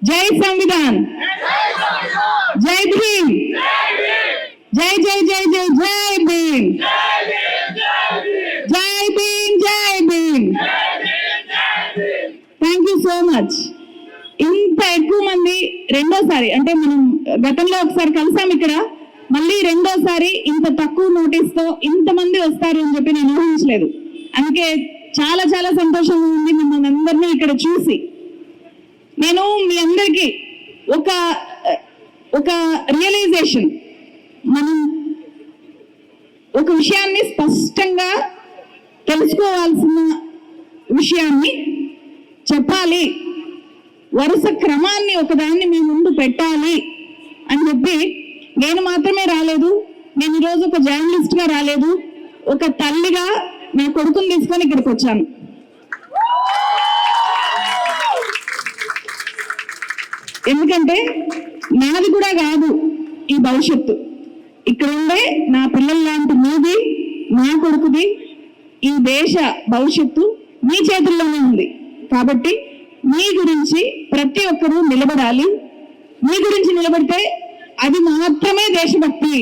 జై సంవిధాన్, జై భీమ్, జై జై జై జై జై భీమ్, జై భీమ్, జై Bhim. Thank you so much. ఇంత ఎక్కువ మంది రెండోసారి, అంటే మనం గతంలో ఒకసారి కలిసాం ఇక్కడ, మళ్ళీ రెండోసారి ఇంత తక్కువ నోటీస్ తో ఇంతమంది వస్తారు అని చెప్పి నేను ఊహించలేదు. అందుకే చాలా చాలా సంతోషంగా ఉంది మిమ్మల్ని అందరినీ ఇక్కడ చూసి. నేను మీ అందరికీ ఒక రియలైజేషన్, మనం ఒక విషయాన్ని స్పష్టంగా తెలుసుకోవాల్సిన విషయాన్ని చెప్పాలి, వరుస క్రమాన్ని ఒకదాన్ని మీ ముందు పెట్టాలి అని చెప్పి నేను మాత్రమే రాలేదు. నేను ఈరోజు ఒక జర్నలిస్ట్ గా రాలేదు, ఒక తల్లిగా నా కొడుకుని తీసుకొని ఇక్కడికి వచ్చాను. ఎందుకంటే నాది కూడా కాదు ఈ భవిష్యత్తు, ఇక్కడ ఉండే నా పిల్లల లాంటి మీది, నా కొడుకుది, ఈ దేశ భవిష్యత్తు మీ చేతుల్లోనే ఉంది. కాబట్టి మీ గురించి ప్రతి ఒక్కరూ నిలబడాలి. మీ గురించి నిలబడితే అది మాత్రమే దేశభక్తి,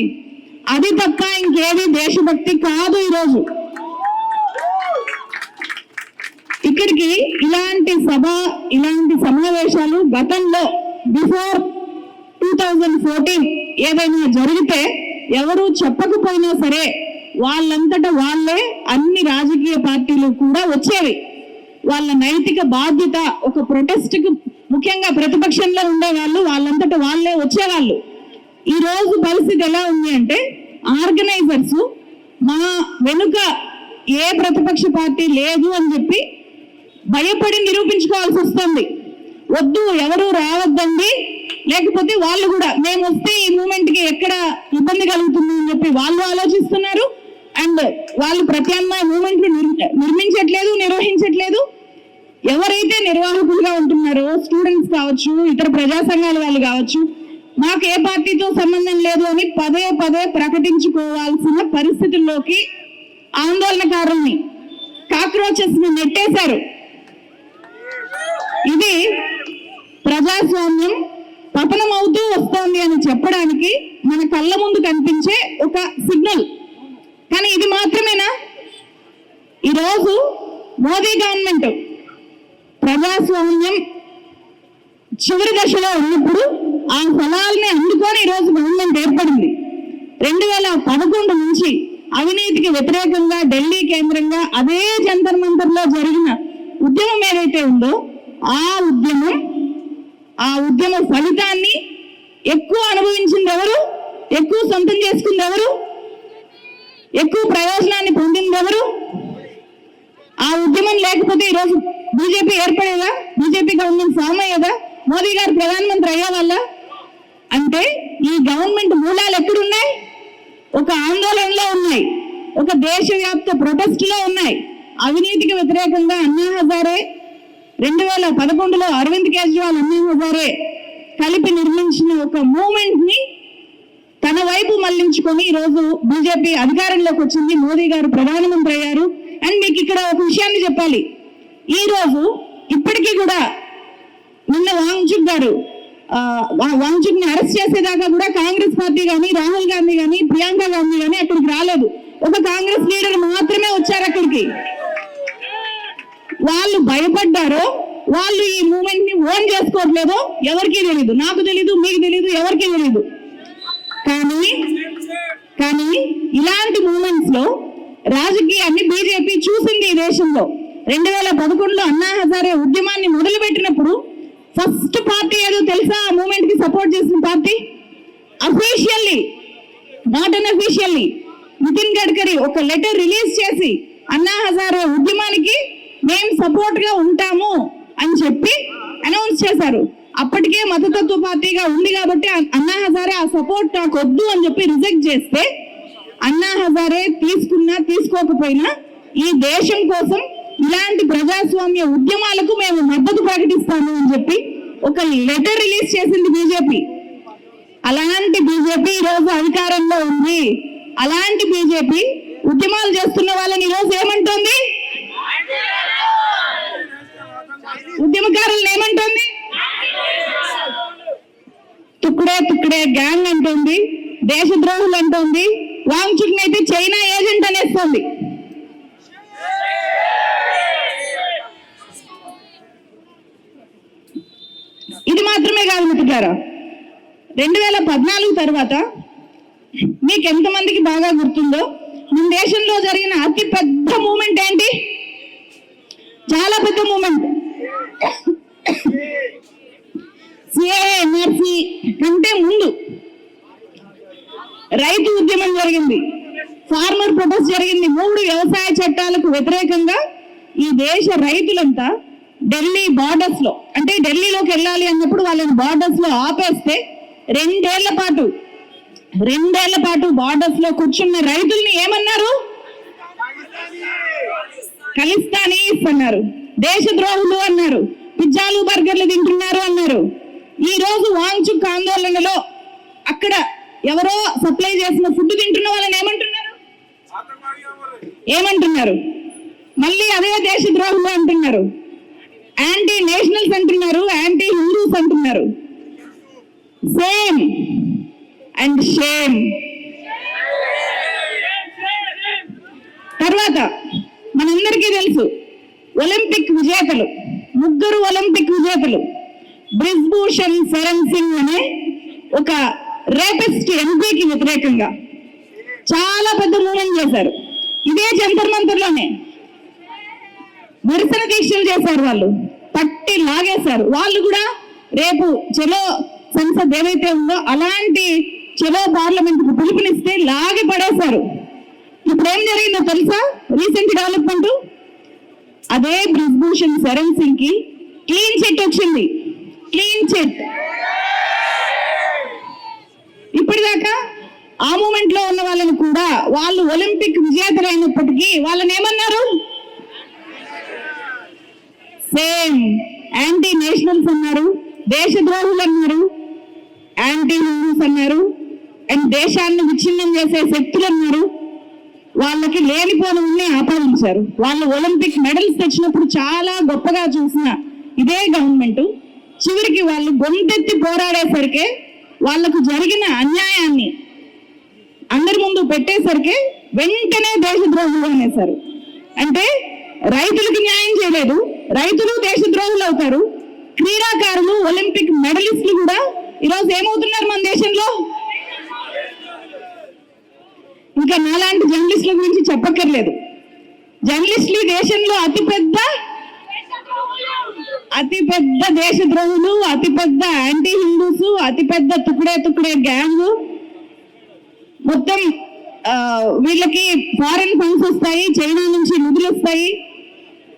అది తప్ప ఇంకేది దేశభక్తి కాదు. ఈరోజు ఇక్కడికి ఇలాంటి సభ, ఇలాంటి సమావేశాలు గతంలో బిఫోర్ 2014 ఏదైనా జరిగితే ఎవరు చెప్పకపోయినా సరే వాళ్ళంతటా వాళ్ళే అన్ని రాజకీయ పార్టీలు కూడా వచ్చేవి. వాళ్ళ నైతిక బాధ్యత, ఒక ప్రొటెస్ట్ కు ముఖ్యంగా ప్రతిపక్షంలో ఉండేవాళ్ళు వాళ్ళంతటా వాళ్ళే వచ్చేవాళ్ళు. ఈ రోజు పరిస్థితి ఎలా ఉంది అంటే, ఆర్గనైజర్స్ మా వెనుక ఏ ప్రతిపక్ష పార్టీ లేదు అని చెప్పి భయపడి నిరూపించుకోవాల్సి వస్తుంది. వద్దు, ఎవరు రావద్దండి, లేకపోతే వాళ్ళు కూడా మేము వస్తే ఈ మూమెంట్ కి ఎక్కడ ఇబ్బంది కలుగుతుంది అని చెప్పి వాళ్ళు ఆలోచిస్తున్నారు. అండ్ వాళ్ళు ప్రత్యామ్నాయ మూమెంట్లు నిర్మించట్లేదు, నిర్వహించట్లేదు. ఎవరైతే నిర్వాహకులుగా ఉంటున్నారో, స్టూడెంట్స్ కావచ్చు, ఇతర ప్రజా సంఘాల వాళ్ళు కావచ్చు, మాకు ఏ పార్టీతో సంబంధం లేదు అని పదే పదే ప్రకటించుకోవాల్సిన పరిస్థితుల్లోకి ఆందోళనకారుల్ని, కాక్రోచెస్ ని నెట్టేశారు. ఇది ప్రజాస్వామ్యం పతనం అవుతూ వస్తోంది అని చెప్పడానికి మన కళ్ళ ముందు కనిపించే ఒక సిగ్నల్. కానీ ఇది మాత్రమేనా? ఈరోజు మోదీ గవర్నమెంట్ ప్రజాస్వామ్యం చివరి దశలో ఉన్నప్పుడు ఆ ఫలాల్ని అందుకొని ఈరోజు గవర్నమెంట్ ఏర్పడింది. 2011 నుంచి అవినీతికి వ్యతిరేకంగా ఢిల్లీ కేంద్రంగా అదే జంతర్ మంతర్ లో జరిగిన ఉద్యమం ఏదైతే ఉందో, ఆ ఉద్యమ ఫలితాన్ని ఎక్కువ అనుభవించింది ఎవరు, ఎక్కువ సొంతం చేసుకుంది ఎవరు, ఎక్కువ ప్రయోజనాన్ని పొందింది ఎవరు? ఆ ఉద్యమం లేకపోతే ఈరోజు బీజేపీ ఏర్పడేదా? బీజేపీ గవర్నమెంట్ ఫామ్ అయ్యేదా? మోదీ గారు ప్రధానమంత్రి అయ్యేవాళ్ళ? అంటే ఈ గవర్నమెంట్ మూలాలు ఎక్కడున్నాయి? ఒక ఆందోళనలో ఉన్నాయి, ఒక దేశవ్యాప్త ప్రొటెస్ట్ లో ఉన్నాయి. అవినీతికి వ్యతిరేకంగా అన్నా హజారే, 2011లో అరవింద్ కేజ్రీవాల్, అన్నా హజారే కలిపి నిర్మించిన ఒక మూమెంట్ ని తన వైపు మళ్లించుకొని ఈరోజు బీజేపీ అధికారంలోకి వచ్చింది, మోదీ గారు ప్రధానమంత్రి అయ్యారు. అండ్ మీకు ఇక్కడ ఒక విషయాన్ని చెప్పాలి, ఈ రోజు ఇప్పటికీ కూడా నిన్న వాంగ్చుక్ ని అరెస్ట్ చేసేదాకా కూడా కాంగ్రెస్ పార్టీ కానీ, రాహుల్ గాంధీ కానీ, ప్రియాంక గాంధీ కానీ అక్కడికి రాలేదు. ఒక కాంగ్రెస్ లీడర్ మాత్రమే వచ్చారు అక్కడికి. వాళ్ళు భయపడ్డారో, వాళ్ళు ఈ మూమెంట్ ని ఓన్ చేసుకోవట్లేదో ఎవరికీ తెలీదు, నాకు తెలీదు, మీకు తెలీదు, ఎవరికీ తెలీదు. కానీ ఇలాంటి మూమెంట్స్ లో రాజకీయాన్ని బీజేపీ చూసింది ఈ దేశంలో. 2011లో అన్నా హజారే ఉద్యమాన్ని మొదలుపెట్టినప్పుడు ఫస్ట్ పార్టీ ఏదో తెలుసా? ఆ మూమెంట్ కి సపోర్ట్ చేసిన party officially, not unofficially, Nitin Gadkari ఒక లెటర్ రిలీజ్ చేసి అన్నా హజారే ఉద్యమానికి మేము సపోర్ట్ గా ఉంటాము అని చెప్పి అనౌన్స్ చేశారు. అప్పటికే మతతత్వ పార్టీగా ఉంది కాబట్టి అన్నా హజారే ఆ సపోర్ట్ నాకు వద్దు అని చెప్పి రిజెక్ట్ చేస్తే, అన్నా హజారే తీసుకున్నా తీసుకోకపోయినా ఈ దేశం కోసం ఇలాంటి ప్రజాస్వామ్య ఉద్యమాలకు మేము మద్దతు ప్రకటిస్తాము అని చెప్పి ఒక లెటర్ రిలీజ్ చేసింది బీజేపీ. అలాంటి బీజేపీ ఈరోజు అధికారంలో ఉంది. అలాంటి బీజేపీ ఉద్యమాలు చేస్తున్న వాళ్ళని ఈరోజు ఏమంటోంది? ఉద్యమకారులను ఏమంటోంది? తుక్డే గ్యాంగ్ అంటుంది, దేశద్రోహులు అంటుంది, వాంగ్చుక్ అయితే చైనా ఏజెంట్ అనేస్తుంది. ఇది మాత్రమే కాదు మిత్రులారా, 2014 తర్వాత మీకు ఎంతమందికి బాగా గుర్తుందో, మన దేశంలో జరిగిన అతి పెద్ద మూమెంట్ ఏంటి? చాలా పెద్ద మూమెంట్. సిఏఎన్ఆర్సీ కంటే ముందు రైతు ఉద్యమం జరిగింది, ఫార్మర్ ప్రొటెస్ట్ జరిగింది. 3 వ్యవసాయ చట్టాలకు వ్యతిరేకంగా ఈ దేశ రైతులంతా ఢిల్లీ బార్డర్స్ లో, అంటే ఢిల్లీలోకి వెళ్ళాలి అన్నప్పుడు వాళ్ళని బార్డర్స్ లో ఆపేస్తే 2 ఏళ్ల పాటు బార్డర్స్ లో కూర్చున్న రైతుల్ని ఏమన్నారు? ఖలిస్తానీస్ అన్నారు, దేశద్రోహులు అన్నారు, పిజ్జాలు బర్గర్లు తింటున్నారు అన్నారు. ఈ రోజు వాంగ్చుక్ ఆందోళనలో అక్కడ ఎవరో సప్లై చేసిన ఫుడ్ తింటున్న వాళ్ళని ఏమంటున్నారు? మళ్ళీ అదే దేశద్రోహులు అంటున్నారు, యాంటీ నేషనల్స్ అంటున్నారు, యాంటీ హిందూస్ అంటున్నారు. Same and shame. తర్వాత మనందరికీ తెలుసు, ఒలింపిక్ విజేతలు, 3 ఒలింపిక్ విజేతలు, బ్రిజ్భూషణ్ శరణ్ సింగ్ అనే ఒక రేపిస్ట్ ఎంపీకి వ్యతిరేకంగా చాలా పెద్ద మూవ్మెంట్ చేశారు. ఇదే జంతర్ మంతర్లోనే నిరసన దీక్షలు చేశారు. వాళ్ళు పట్టి లాగేశారు. వాళ్ళు కూడా రేపు చలో సంసద్ ఏదైతే ఉందో అలాంటి చలో పార్లమెంట్ కు పిలుపునిస్తే లాగి పడేశారు. ఇప్పుడు ఏం జరిగిందో తెలుసా? రీసెంట్ డెవలప్మెంట్, అదే బ్రిజ్భూషణ్ శరణ్ సింగ్ కి క్లీన్ చిట్ వచ్చింది. Clean chit. ఇప్పటిదాకా ఆ మూమెంట్ లో ఉన్న వాళ్ళని కూడా, వాళ్ళు ఒలింపిక్ విజేతలు అయినప్పటికీ వాళ్ళని ఏమన్నారు? సేమ్ యాంటీ నేషనల్స్ అన్నారు, దేశద్రోహులు అన్నారు, యాంటీ హిందూస్ అన్నారు, అండ్ దేశాన్ని విచ్ఛిన్నం చేసే శక్తులు అన్నారు. వాళ్ళకి లేనిపోని ఆపాదించారు. వాళ్ళు ఒలింపిక్ మెడల్స్ తెచ్చినప్పుడు చాలా గొప్పగా చూసిన ఇదే గవర్నమెంట్ చివరికి వాళ్ళు గొంతెత్తి పోరాడేసరికి వాళ్లకు జరిగిన అన్యాయాన్ని అందరి ముందు పెట్టేసరికి వెంటనే దేశద్రోహులు అనేశారు. అంటే రైతులకు న్యాయం చేయలేదు, రైతులు దేశద్రోహులు అవుతారు. క్రీడాకారులు, ఒలింపిక్ మెడలిస్టులు కూడా ఈరోజు ఏమవుతున్నారు మన దేశంలో? ఇంకా నాలాంటి జర్నలిస్టుల గురించి చెప్పక్కర్లేదు. జర్నలిస్టులు దేశంలో అతిపెద్ద దేశద్రోహులు, అతిపెద్ద యాంటీ హిందూస్, అతిపెద్ద తుక్డే గ్యాంగ్. మొత్తం వీళ్ళకి ఫారెన్ ఫండ్స్ వస్తాయి, చైనా నుంచి నిధులు వస్తాయి.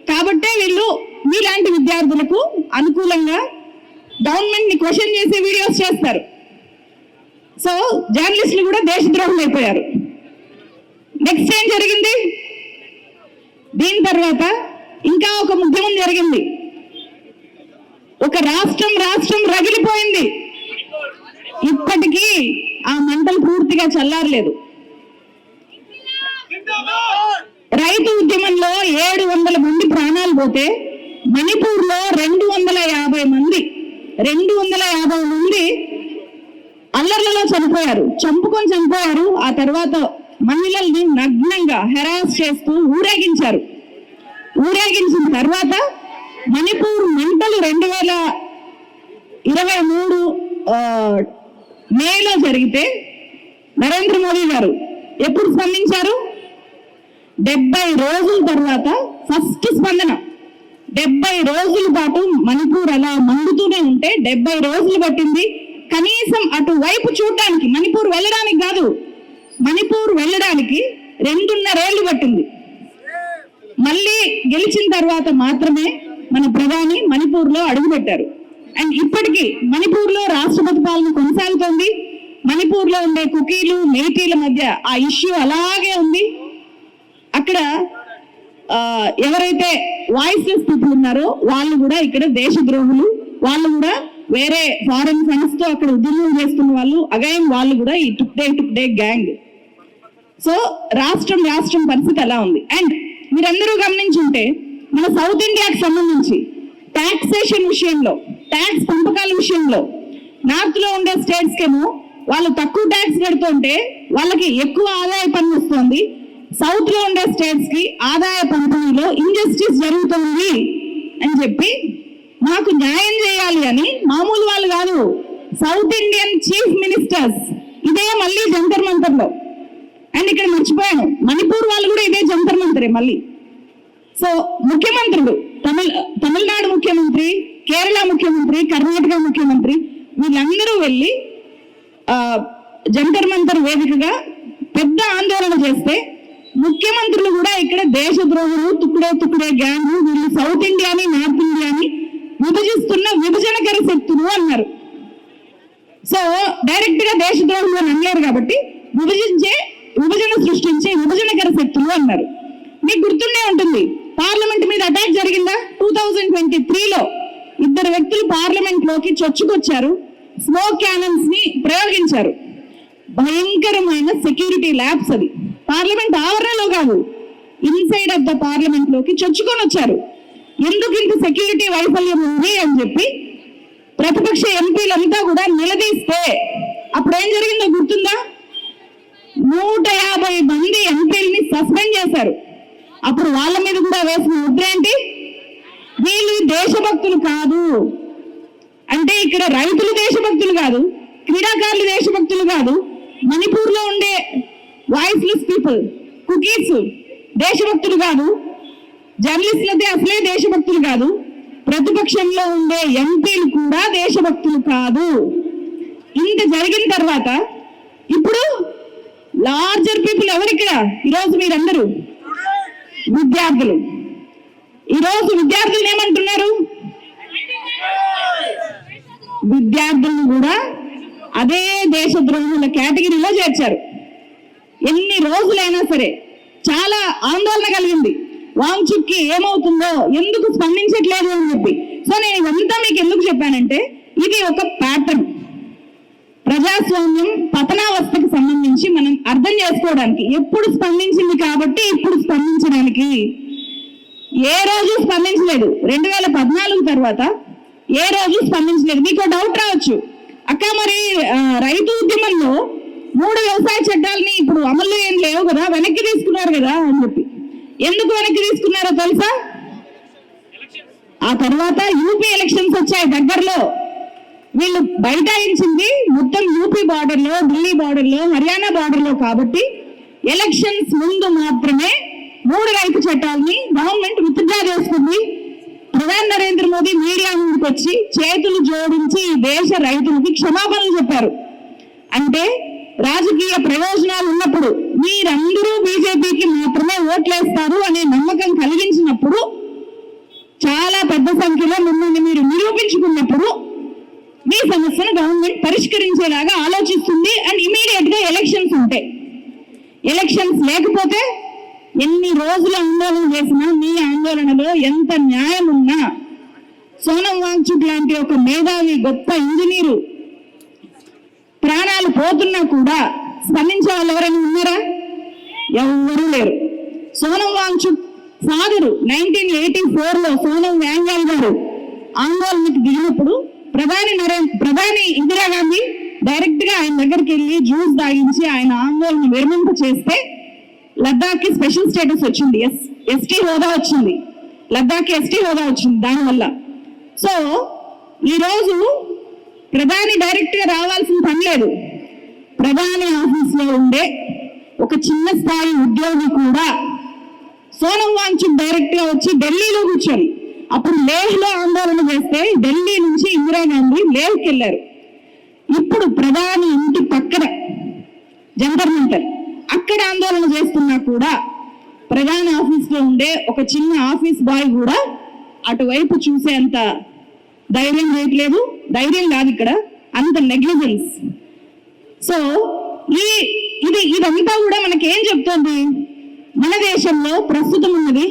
కాబట్టే వీళ్ళు మీలాంటి విద్యార్థులకు అనుకూలంగా గవర్నమెంట్ ని క్వశ్చన్ చేసే వీడియోస్ చేస్తారు. సో జర్నలిస్టులు కూడా దేశద్రోహులు అయిపోయారు. నెక్స్ట్ ఏం జరిగింది? దీని తర్వాత ఇంకా ఒక ఉద్యమం జరిగింది. ఒక రాష్ట్రం రగిలిపోయింది. ఇప్పటికీ ఆ మంటలు పూర్తిగా చల్లారలేదు. రైతు ఉద్యమంలో 700 మంది ప్రాణాలు పోతే మణిపూర్ లో 250 మంది అల్లర్లలో చనిపోయారు, చంపుకొని. ఆ తర్వాత మహిళల్ని నగ్నంగా హెరాస్ చేస్తూ ఊరేగించిన తర్వాత మణిపూర్ మంటలు 2023 మేలో జరిగితే నరేంద్ర మోదీ గారు ఎప్పుడు స్పందించారు? 70 రోజుల తర్వాత ఫస్ట్ స్పందన. 70 రోజుల పాటు మణిపూర్ అలా మండుతూనే ఉంటే 70 రోజులు పట్టింది కనీసం అటువైపు చూడడానికి. మణిపూర్ వెళ్ళడానికి కాదు, మణిపూర్ వెళ్ళడానికి 2.5 ఏళ్లు పట్టింది. మళ్ళీ గెలిచిన తర్వాత మాత్రమే మన ప్రధాని మణిపూర్ లో అడుగుపెట్టారు. అండ్ ఇప్పటికీ మణిపూర్ లో రాష్ట్రపతి పాలన కొనసాగుతోంది. మణిపూర్ లో ఉండే కుకీలు, మేటీల మధ్య ఆ ఇష్యూ అలాగే ఉంది. అక్కడ ఎవరైతే వాయిస్లెస్ పీపుల్ ఉన్నారో వాళ్ళు కూడా ఇక్కడ దేశద్రోహులు. వాళ్ళు కూడా వేరే ఫారెన్ ఫండ్స్ తో అక్కడ ఉద్యమం చేస్తున్న వాళ్ళు, అగైన్ వాళ్ళు కూడా ఈ టుక్డే గ్యాంగ్. సో రాష్ట్రం పరిస్థితి అలా ఉంది. అండ్ మీరందరూ గమనించుంటే మన సౌత్ ఇండియాకి సంబంధించి టాక్సేషన్ విషయంలో, ట్యాక్స్ పంపకాల విషయంలో నార్త్ లో ఉండే స్టేట్స్ కేమో వాళ్ళు తక్కువ ట్యాక్స్ కడుతుంటే వాళ్ళకి ఎక్కువ ఆదాయ పన్ను వస్తుంది. సౌత్ లో ఉండే స్టేట్స్ కి ఆదాయ పంపిణీలో ఇంజస్టిస్ జరుగుతుంది అని చెప్పి మాకు న్యాయం చేయాలి అని మామూలు వాళ్ళు కాదు, సౌత్ ఇండియన్ చీఫ్ మినిస్టర్స్ ఇదే మళ్ళీ జంతర్ మంతర్లో. అండ్ ఇక్కడ మర్చిపోయాను, మణిపూర్ వాళ్ళు కూడా ఇదే జంతర్ మంతరే మళ్ళీ. సో ముఖ్యమంత్రులు తమిళనాడు ముఖ్యమంత్రి, కేరళ ముఖ్యమంత్రి, కర్ణాటక ముఖ్యమంత్రి వీళ్ళందరూ వెళ్ళి జంతర్ మంతర్ వేదికగా పెద్ద ఆందోళన చేస్తే ముఖ్యమంత్రులు కూడా ఇక్కడ దేశద్రోహులు, తుక్కుడే గ్యాంగ్, వీళ్ళు సౌత్ ఇండియాని నార్త్ ఇండియాని విభజిస్తున్న విభజనకర శక్తులు అన్నారు. సో డైరెక్ట్ గా దేశద్రోహులు అని అనలేరు కాబట్టి విభజన సృష్టించే విభజనకర శక్తులు అన్నారు. మీకు గుర్తుండే ఉంటుంది, పార్లమెంట్ మీద అటాక్ జరిగిందా? 2023లో 2 వ్యక్తులు పార్లమెంట్ లోకి చొచ్చుకొచ్చారు, స్మోక్ క్యానన్స్ ని ప్రయోగించారు. భయంకరమైన సెక్యూరిటీ ల్యాబ్స్, అది పార్లమెంట్ ఆవరణలో కాదు, ఇన్సైడ్ ఆఫ్ ద పార్లమెంట్ లోకి చొచ్చుకొని వచ్చారు. ఎందుకు ఇంత సెక్యూరిటీ వైఫల్యం ఉంది అని చెప్పి ప్రతిపక్ష ఎంపీలంతా కూడా నిలదీస్తే అప్పుడు ఏం జరిగిందో గుర్తుందా? 150 మంది ఎంపీలని సస్పెండ్ చేశారు. అప్పుడు వాళ్ళ మీద కూడా వేసిన ముద్ర ఏంటి? వీళ్ళు దేశభక్తులు కాదు అంటే ఇక్కడ రైతులు దేశభక్తులు కాదు, క్రీడాకారులు దేశభక్తులు కాదు, మణిపూర్ లో ఉండే వాయిస్లెస్ పీపుల్, కుకీస్ దేశభక్తులు కాదు, జర్నలిస్టులు అయితే అసలే దేశభక్తులు కాదు, ప్రతిపక్షంలో ఉండే ఎంపీలు కూడా దేశభక్తులు కాదు. ఇంత జరిగిన తర్వాత ఇప్పుడు లార్జర్ పీపుల్ ఎవరిక్కడ? ఈరోజు మీరందరూ విద్యార్థులు. ఈరోజు విద్యార్థులు ఏమంటున్నారు? విద్యార్థులను కూడా అదే దేశద్రోహుల కేటగిరీలో చేర్చారు. ఎన్ని రోజులైనా సరే చాలా ఆందోళన కలిగింది, వాంగ్చుక్కి ఏమవుతుందో, ఎందుకు స్పందించట్లేదు అని చెప్పి. సో నేను ఇదంతా మీకు ఎందుకు చెప్పానంటే ఇది ఒక ప్యాటర్న్. ప్రజాస్వామ్యం పతనావస్థకు సంబంధించి మనం అర్థం చేసుకోవడానికి ఎప్పుడు స్పందించింది కాబట్టి ఇప్పుడు స్పందించడానికి. ఏ రోజు స్పందించలేదు, 2014 తర్వాత ఏ రోజు స్పందించలేదు. మీకు డౌట్ రావచ్చు, అక్క మరి రైతు ఉద్యమంలో 3 వ్యవసాయ చట్టాలని ఇప్పుడు అమల్లో ఏం లేవు కదా, వెనక్కి తీసుకున్నారు కదా అని చెప్పి. ఎందుకు వెనక్కి తీసుకున్నారో తెలుసా? ఆ తర్వాత యూపీ ఎలక్షన్స్ వచ్చాయి దగ్గరలో. వీళ్ళు బైఠాయించింది మొత్తం యూపీ బార్డర్ లో, ఢిల్లీ బార్డర్ లో, హర్యానా బార్డర్ లో కాబట్టి ఎలక్షన్స్ ముందు మాత్రమే 3 రైతు చట్టాలని గవర్నమెంట్ విత్డ్రా చేసుకుంది. ప్రధాని నరేంద్ర మోదీ మీడియా ముందుకు వచ్చి చేతులు జోడించి దేశ రైతులకి క్షమాపణలు చెప్పారు. అంటే రాజకీయ ప్రయోజనాలు ఉన్నప్పుడు మీరందరూ బీజేపీకి మాత్రమే ఓట్లేస్తారు అనే నమ్మకం కలిగించినప్పుడు, చాలా పెద్ద సంఖ్యలో మిమ్మల్ని మీరు నిరూపించుకున్నప్పుడు మీ సమస్యను గవర్నమెంట్ పరిష్కరించేలాగా ఆలోచిస్తుంది. అండ్ ఇమీడియట్ గా ఎలక్షన్స్ ఉంటాయి. ఎలక్షన్స్ లేకపోతే ఎన్ని రోజులు ఆందోళన చేసినా మీ ఆందోళనలో ఎంత న్యాయం ఉన్నా, సోనం వాంగ్చుక్ లాంటి ఒక మేధావి గొప్ప ఇంజనీరు ప్రాణాలు పోతున్నా కూడా స్పందించే వాళ్ళు ఎవరైనా ఉన్నారా? ఎవరూ లేరు. సోనం వాంగ్చుక్ ఫాదరు 1984లో సోనం వ్యాంగ్యాల్ గారు ఆందోళనకు దిగినప్పుడు ప్రధాని ఇందిరాగాంధీ డైరెక్ట్ గా ఆయన దగ్గరికి వెళ్ళి జ్యూస్ తాగించి ఆయన ఆందోళన విరమింప చేస్తే లద్దాఖ్ కి స్పెషల్ స్టేటస్ వచ్చింది, ఎస్టీ హోదా వచ్చింది, లద్దాఖ్ ఎస్టీ హోదా వచ్చింది దానివల్ల. సో ఈరోజు ప్రధాని డైరెక్ట్ గా రావాల్సిన పని లేదు. ప్రధాని ఆఫీస్ లో ఉండే ఒక చిన్న స్థాయి ఉద్యోగి కూడా సోనం వాంగ్చుక్ డైరెక్ట్ గా వచ్చి ఢిల్లీలో కూర్చొని, అప్పుడు లేహ్ లో ఆందోళన చేస్తే ఢిల్లీ నుంచి ఇందిరాగాంధీ లేహ్కి వెళ్ళారు. ఇప్పుడు ప్రధాని ఇంటి పక్కన జంతర్ మంతర్ అక్కడ ఆందోళన చేస్తున్నా కూడా ప్రధాని ఆఫీస్ లో ఉండే ఒక చిన్న ఆఫీస్ బాయ్ కూడా అటువైపు చూసేంత ధైర్యం చేయట్లేదు. ధైర్యం కాదు ఇక్కడ, అంత నెగ్లిజెన్స్. సో ఇదంతా కూడా మనకేం చెప్తుంది? మన దేశంలో ప్రస్తుతం ఉన్నది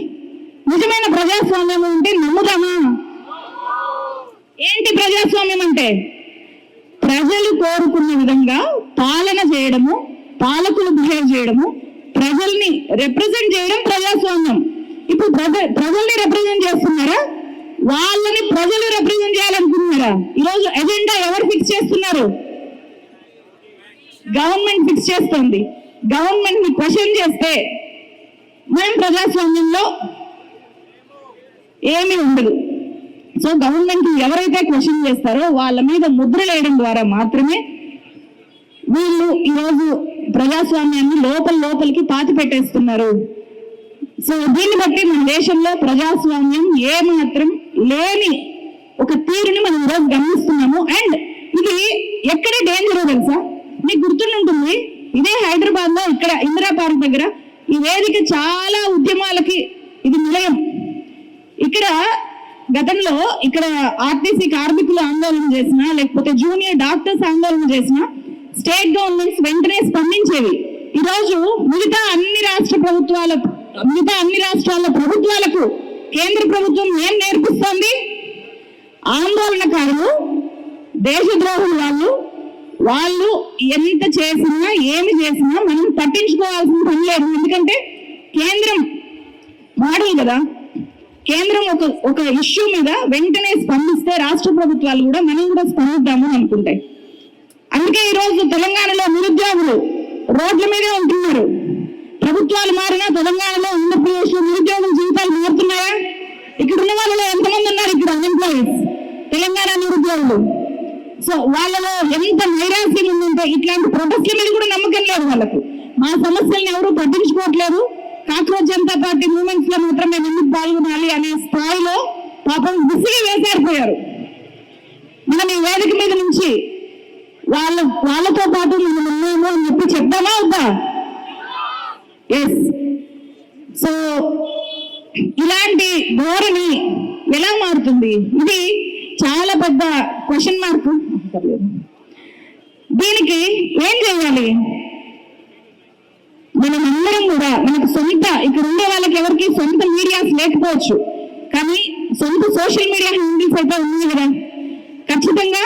నిజమైన ప్రజాస్వామ్యం అంటే నమ్ముదామా? ఏంటి ప్రజాస్వామ్యం అంటే? ప్రజలు కోరుకున్న విధంగా పాలన చేయడము, పాలకులు బిహేవ్ చేయడము, ప్రజల్ని రిప్రజెంట్ చేయడం ప్రజాస్వామ్యం. ఇప్పుడు ప్రజల్ని రిప్రజెంట్ చేస్తున్నారా? వాళ్ళని ప్రజలు రిప్రజెంట్ చేయాలనుకుంటున్నారా? ఈరోజు ఎజెండా ఎవరు ఫిక్స్ చేస్తున్నారు? గవర్నమెంట్ ఫిక్స్ చేస్తుంది. గవర్నమెంట్ ని క్వశ్చన్ చేస్తే మనం ప్రజాస్వామ్యంలో ఏమీ ఉండదు. సో గవర్నమెంట్ ఎవరైతే క్వశ్చన్ చేస్తారో వాళ్ళ మీద ముద్ర వేయడం ద్వారా మాత్రమే వీళ్ళు ఈరోజు ప్రజాస్వామ్యాన్ని లోపలికి పాతి పెట్టేస్తున్నారు. సో దీన్ని బట్టి మన దేశంలో ప్రజాస్వామ్యం ఏమాత్రం లేని ఒక తీరుని మనం ఈరోజు గమనిస్తున్నాము. అండ్ ఇది ఎక్కడ డేంజరో తెలుసా? మీకు గుర్తుంటుంది, ఇదే హైదరాబాద్ లో ఇక్కడ ఇందిరా పార్క్ దగ్గర ఈ వేదిక చాలా ఉద్యమాలకి ఇది నిలయం. ఇక్కడ గతంలో ఇక్కడ ఆర్టీసీ కార్మికులు ఆందోళన చేసినా లేకపోతే జూనియర్ డాక్టర్స్ ఆందోళన చేసినా స్టేట్ గవర్నమెంట్స్ వెంటనే స్పందించేవి. ఈరోజు మిగతా అన్ని రాష్ట్రాల ప్రభుత్వాలకు కేంద్ర ప్రభుత్వం ఏం నేర్పిస్తోంది? ఆందోళనకారులు, దేశద్రోహులు వాళ్ళు ఎంత చేసినా ఏమి చేసినా మనం పట్టించుకోవాల్సిన పని లేదు. ఎందుకంటే కేంద్రం మోడల్ కదా. కేంద్రం ఒక ఇష్యూ మీద వెంటనే స్పందిస్తే రాష్ట్ర ప్రభుత్వాలు కూడా మనం కూడా స్పందిద్దాము అనుకుంటాయి. అందుకే ఈరోజు తెలంగాణలో నిరుద్యోగులు రోడ్ల మీదే ఉంటున్నారు. ప్రభుత్వాలు మారినా తెలంగాణలో ఆంధ్రప్రదేశ్ లో నిరుద్యోగుల జీవితాలు మారుతున్నాయా? ఇక్కడ ఉన్న వాళ్ళలో ఎంతమంది ఉన్నారు ఇక్కడ అన్ఎంప్లాయీస్ తెలంగాణ నిరుద్యోగులు? సో వాళ్ళలో ఎంత నైరాశ్యం ఉందంటే ఇట్లాంటి ప్రొటెస్ట్ల మీద కూడా నమ్మకం లేదు వాళ్ళకు. మా సమస్యలను ఎవరు పట్టించుకోవట్లేదు, కాక్రోచ్ జనతా పార్టీ మూవ్మెంట్స్ లో మాత్రమే ఎందుకు పాల్గొనాలి అనే స్థాయిలో పాపం విసిగి వేసారిపోయారు. మనం ఈ వేదిక మీద నుంచి వాళ్ళతో పాటు మనం ఉన్నాము అని చెప్పి చెప్దామా వద్దా? ఎస్. సో ఇలాంటి ధోరణి ఎలా మారుతుంది? ఇది చాలా పెద్ద క్వశ్చన్ మార్క్. దీనికి ఏం చేయాలి? మనం అందరం కూడా మనకు సొంత ఇక్కడ ఉండే వాళ్ళకి ఎవరికి సొంత మీడియాస్ లేకపోవచ్చు, కానీ సొంత సోషల్ మీడియా హ్యాండిల్స్ అయితే ఉన్నాయి కదా. ఖచ్చితంగా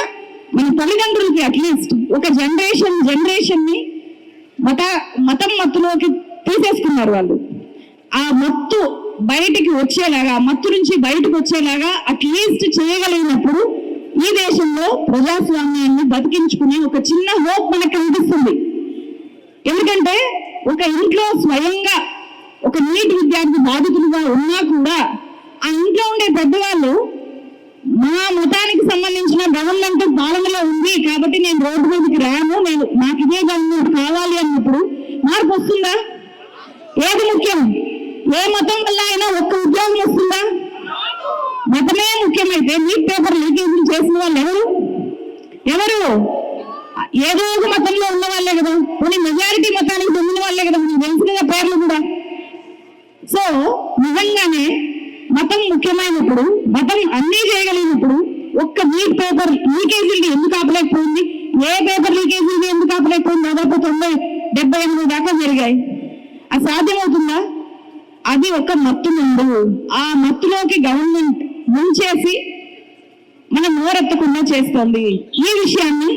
మన తల్లిదండ్రులకి అట్లీస్ట్ ఒక జనరేషన్ ని మతం మత్తులోకి తీసేసుకున్నారు వాళ్ళు. ఆ మత్తు బయటికి వచ్చేలాగా, ఆ మత్తు నుంచి బయటకు వచ్చేలాగా అట్లీస్ట్ చేయగలిగినప్పుడు ఈ దేశంలో ప్రజాస్వామ్యాన్ని బతికించుకునే ఒక చిన్న హోప్ మనకు కనిపిస్తుంది. ఎందుకంటే ఒక ఇంట్లో స్వయంగా ఒక నీట్ విద్యార్థి బాధితులుగా ఉన్నా కూడా ఆ ఇంట్లో ఉండే పెద్దవాళ్ళు మా మతానికి సంబంధించిన గవర్నమెంట్ పాలనలో ఉంది కాబట్టి నేను రోడ్డు మీదకి రాను, నాకు ఇదే గవర్నమెంట్ కావాలి అన్నప్పుడు మార్పు వస్తుందా? ఏది ముఖ్యం? ఏ మతం వల్ల అయినా ఒక్క ఉద్యోగం వస్తుందా? మతమే ముఖ్యమైతే నీట్ పేపర్ లీకేజీలు చేసిన వాళ్ళు ఎవరు? ఏదో ఒక మతంలో ఉన్న వాళ్ళే కదా, కొన్ని మెజారిటీ మతానికి చెందిన వాళ్ళే కదా, మనకు తెలుసు కదా పేర్లు కూడా. సో నిజంగానే మతం ముఖ్యమైనప్పుడు, మతం అన్నీ చేయగలిగినప్పుడు ఒక్క నీట్ పేపర్ లీకేజీలు ఎందుకు ఆపలేకపోయింది? ఏ పేపర్ లీకేజీలు ఎందుకు ఆపలేకపోయింది? దాదాపు 90-78 దాకా జరిగాయి. అది సాధ్యమవుతుందా? అది ఒక మత్తు ముందు. ఆ మత్తులోకి గవర్నమెంట్ ముంచేసి మనం నోరెత్తకుండా చేస్తోంది. ఈ విషయాన్ని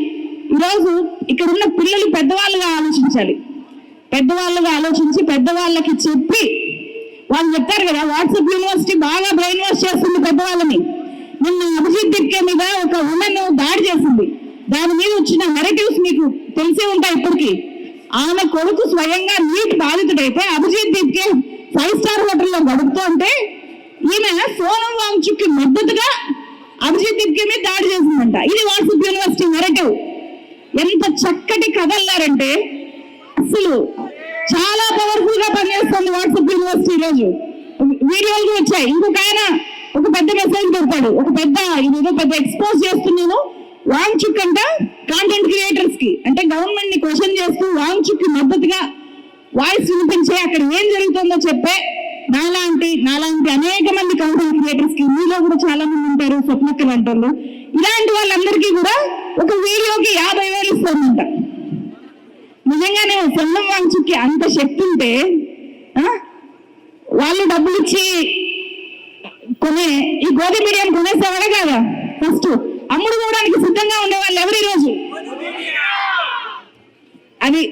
ఈరోజు ఇక్కడ ఉన్న పిల్లలు పెద్దవాళ్ళుగా ఆలోచించాలి. పెద్దవాళ్ళుగా ఆలోచించి పెద్దవాళ్ళకి చెప్పి, వాళ్ళు చెప్తారు కదా వాట్సాప్ యూనివర్సిటీ బాగా బ్రెయిన్ వాష్ చేస్తుంది పెద్దవాళ్ళని. నిన్న అభిజిత్ దిక్కే మీద ఒక ఉమెన్ దాడి చేసింది. దాని మీద వచ్చిన నెరేటివ్స్ మీకు తెలిసే ఉంటాయి ఇప్పటికీ. ఆమె కొడుకు స్వయంగా నీట్ బాధితుడైతే అభిజిత్ దిక్కే 5 స్టార్ హోటల్లో గడుపుతూ ఉంటే ఈమె సోనం వాంగ్చుక్కి మద్దతుగా అభిజిత్ దిక్కే మీద దాడి చేసిందంట. ఇది వాట్సాప్ యూనివర్సిటీ నెరేటివ్. ఎంత చక్కటి కథల్లారంటే అసలు చాలా పవర్ఫుల్ గా పనిచేస్తుంది వాట్సాప్ యూనివర్సిటీ. రోజు వీడియోలు వచ్చాయి. ఇంకొక ఆయన ఒక పెద్ద మెసేజ్ పెడతాడు, ఒక పెద్ద ఇదేదో పెద్ద ఎక్స్పోజ్ చేస్తున్నాను వాంగ్చుక్ అంట కాంటెంట్ క్రియేటర్స్ కి, అంటే గవర్నమెంట్ ని క్వశ్చన్ చేస్తూ వాంగ్చుక్ కి మద్దతుగా వాయిస్ వినిపించే అక్కడ ఏం జరుగుతుందో చెప్పే నాలాంటి అనేక మంది కాంటెంట్ క్రియేటర్స్ కి, మీలో కూడా చాలా మంది ఉంటారు స్వప్నక్క లాంటి ఇలాంటి వాళ్ళందరికీ కూడా ఒక వీడియోకి 50,000 ఇస్తుందంట. నిజంగానే సొంతం వాంగ్చుక్కి అంత శక్తి ఉంటే వాళ్ళు డబ్బులు ఇచ్చి కొనే ఈ గోధి మీడియం కొనేసేవాడే కదా. ఫస్ట్ అమ్ముడు పోవడానికి సిద్ధంగా ఉండే వాళ్ళు ఎవరు ఈరోజు? అది.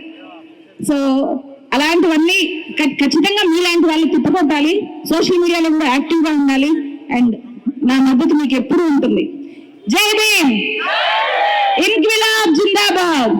సో అలాంటివన్నీ ఖచ్చితంగా మీలాంటి వాళ్ళు తిప్పకొట్టాలి. సోషల్ మీడియాలో కూడా యాక్టివ్ గా ఉండాలి. అండ్ నా మద్దతు మీకు ఎప్పుడు ఉంటుంది. జై భీమ్, ఇన్క్విలాబ్ జిందాబాద్.